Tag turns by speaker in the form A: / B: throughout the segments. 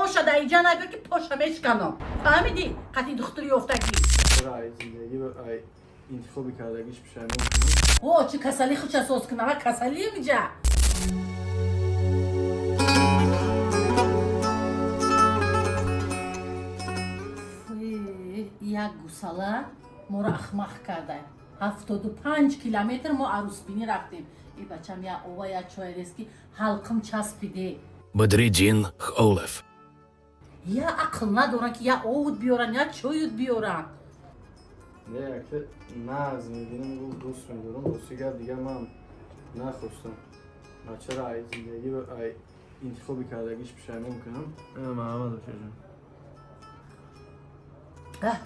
A: پاشا در اینجا نگو که پاشا میشکنم. فهمیدی؟ قطعی دختری افتگی.
B: چرا ای زندگی و ای انتخابی کردگیش پشیمون کنم؟
A: اوه چه کسلی خوش اساس کنم. کسلی میجا. یک گوساله ما را اخمخ کرده. 75 کیلومتر ما عروس بینی رفتیم. ای بچم یا اوه یا چویرسکی حلقم چسبیده.
C: Badreddin Kholov.
A: یا عقل ندارن که یا اود بیارن یا چوید بیارن.
B: نه که نه از میبینم رو دوست میدارم دوستیگر دیگه من نخواستم و چرا ای زندگی و ای انتخابی کردگیش پشیمون کنم؟ نه محمد و شجون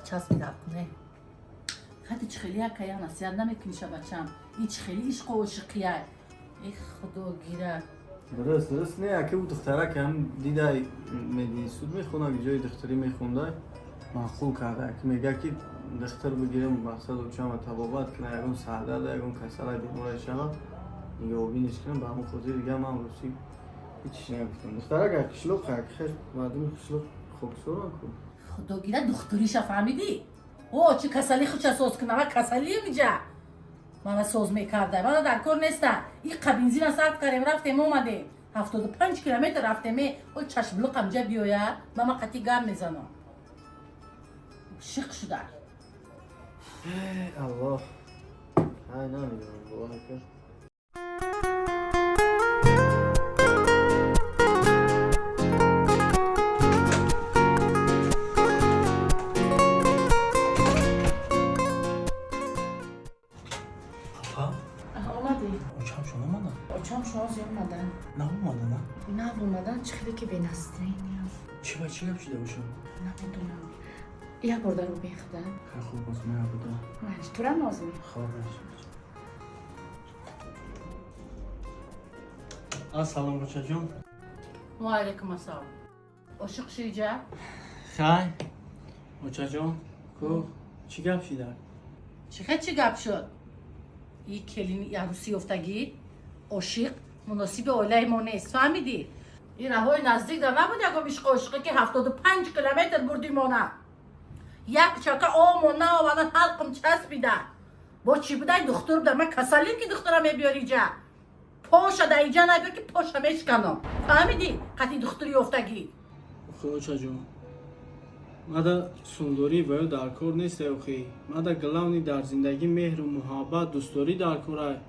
A: چسبیده کنه. خیلی چخیلی که یا نصیحت نمیکنیشه بچم. این چخیلی عشق و عشقیه. ای خدا گیره.
B: درست نه که او دختره که هم دیده میدی سود میخونه که جای دختری میخونده معقول کرده که میگه که دختر بگیرم مقصد و چم تبابت کنه یکون سعده ده یکون کسره بیماره شود دیگه او بینش کنم به همون خودی دیگه من روسی هیچیش نگفتم دختره که کشلوق که خیلی مردم کشلوق خوکسور کن
A: خدا گیره دختریشه فهمیدی؟ اوه چه کسلی خوش اساس کنم. کسلی میجا. من سوز میکرده. من در کار نیسته. این قبینزین صرف کردیم رفتیم اومدیم. 75 کیلومتر رفتیم. اون چشم لقم جا بیایه. با من قطعی گم میزنم. شق شده.
B: الله های نمیدونم بابا که
A: اومدی؟
D: Uçam şuna mı da?
A: Açam şu an yapmadan.
D: Ne olmadı lan?
A: Ne bulmadan çıktı ki ben hastayım ya.
D: Çiba çilep şide uşam.
A: Ne bileyim. Ya burada رو بیخته.
D: خیلی خوب باز من بوده.
A: منش تو را نازمی.
D: خواب السلام بچه جون.
A: و علیکم السلام. عاشق شیجا؟
D: خیلی. بچه جون. کو چی گپ شده؟
A: چی گپ شد؟ این کلینی عروسی افتگی عاشق مناسب اوله ما نیست فهمیدی؟ این راههای نزدیک در نبود یکم عشق عاشقی که 75 کیلومتر بردیم نه. یک چکه آمونه آمدن حلقم چسبیده. با چی بوده دختر بوده من کسلیم که دخترم بیاری جا. پاشا در اینجا نگو که پاشا میشکنم. فهمیدی؟ قطعی دختری افتگی.
D: خب بچه جون. مادا سوندوری باید در کار نیست اوخی. مادا گلاونی در زندگی مهر و محبت دوستوری در کاره.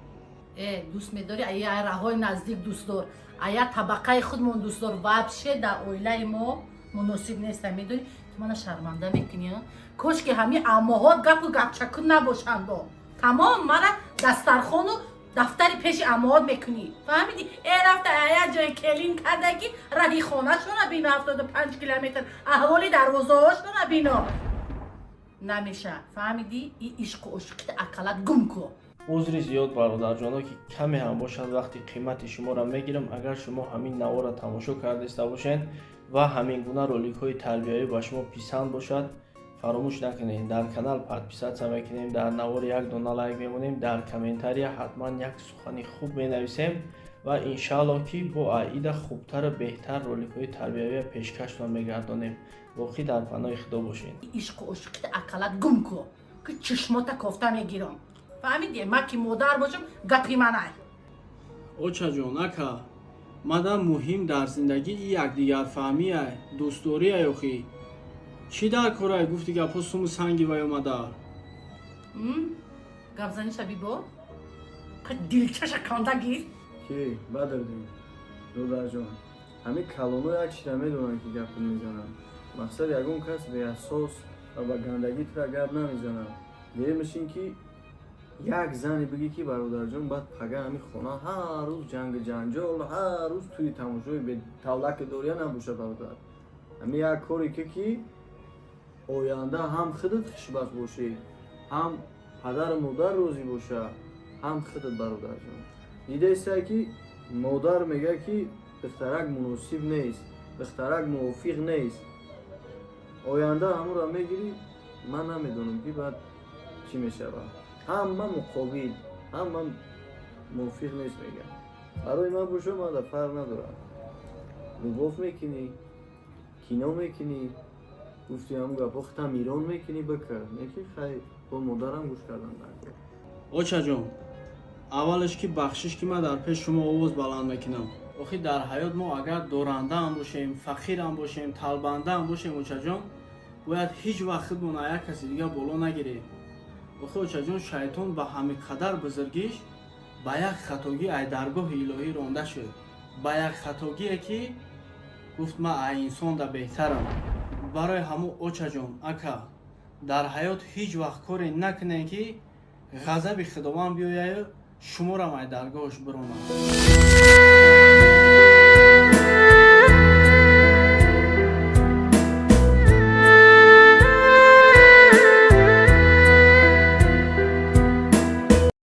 A: دوست میداری ایا راههای نزدیک دوست دار ایا طبقه خودمون دوست دار وابشه در اویله ما مناسب نیست میدونی تو منو شرمنده میکنی کاش که همین عموها گپ و گپ چکون نباشند با تمام مرا دسترخوان و دفتری پیش عموها میکنی فهمیدی ای رفته ایا جای کلین کردگی راهی خونه شو نبینه 75 کیلومتر احوالی دروازه‌هاش رو نبینه نمیشه فهمیدی این عشق و عشقت اکلت گم کن
D: عذری زیاد برادرجانا که کمی هم باشند وقتی قیمت شما را میگیرم اگر شما همین نوا را تماشا کرده باشین و همین گونه رولیک های تربیتی با شما پسند باشد فراموش نکنید در کانال پادپیسات میکنیم در نوار یک دونه لایک میمونیم در کامنتاری حتما یک سخنی خوب مینویسیم و انشالله که با عید خوبتر و بهتر رولیک های تربیتی پیشکش میگردانیم باقی در پناه خدا باشین
A: عشق و عشقت اکلت گم کن که چشمات کافته میگیرم فهمیدی من که مادر باشم گپی من ای
D: اوچا جون اکا مادام مهم در زندگی یکدیگر فهمی ای دوستوری ای اوخی چی در کارای گفتی گپا سوم سنگی وای اومده
A: گپزنی شبی با که دلچش کنده گیر
B: کی بدردیم دو جان همین کلمه یک چیزا میدونن که گپ میزنن مقصد یکون کس به اساس و با گندگی تو گپ نمیزنن دیگه میشین که یک زنی بگی که برادر جان باید پگه همین خونه هر روز جنگ جنجال هر روز توی تماشای به تولک دوریا نباشه برادر همین یک کاری که آینده هم خودت خوشبخت باشی هم پدر مادر روزی باشه هم خودت برادر جان دیده است که مادر میگه که دخترک مناسب نیست دخترک موافق نیست آینده همون را میگیری من نمیدونم که بعد چی میشه هم من مقابل هم من موافق نیست میگم برای من باشه من در فرق ندارم گفت میکنی кино мекунӣ, гуфти ҳамун гапҳо хитам Ирон мекунӣ бикар. Неки хайр, бо модарам гӯш кардан нагӯ.
D: очаҷон, аввалеш ки бахшиш ки ман дар пеш шумо овоз баланд мекунам. охи дар ҳаёт мо агар дорандаам бошем, фақирам бошем, талбандаам бошем, очаҷон, бояд ҳеҷ вақт худмон аз як каси дигар боло нагирем. охи очаҷон, шайтон ба ҳамин қадар бузургиш ба як хатогӣ ай даргоҳи илоҳӣ ронда шуд. Ба як хатогие ки гуфт ман ай инсонда беҳтарам. барои ҳамун очаҷон, ака, дар ҳаёт ҳеҷ вақт коре накунем ки ғазаби худованд биёяю шуморам ай даргоҳаш биронад.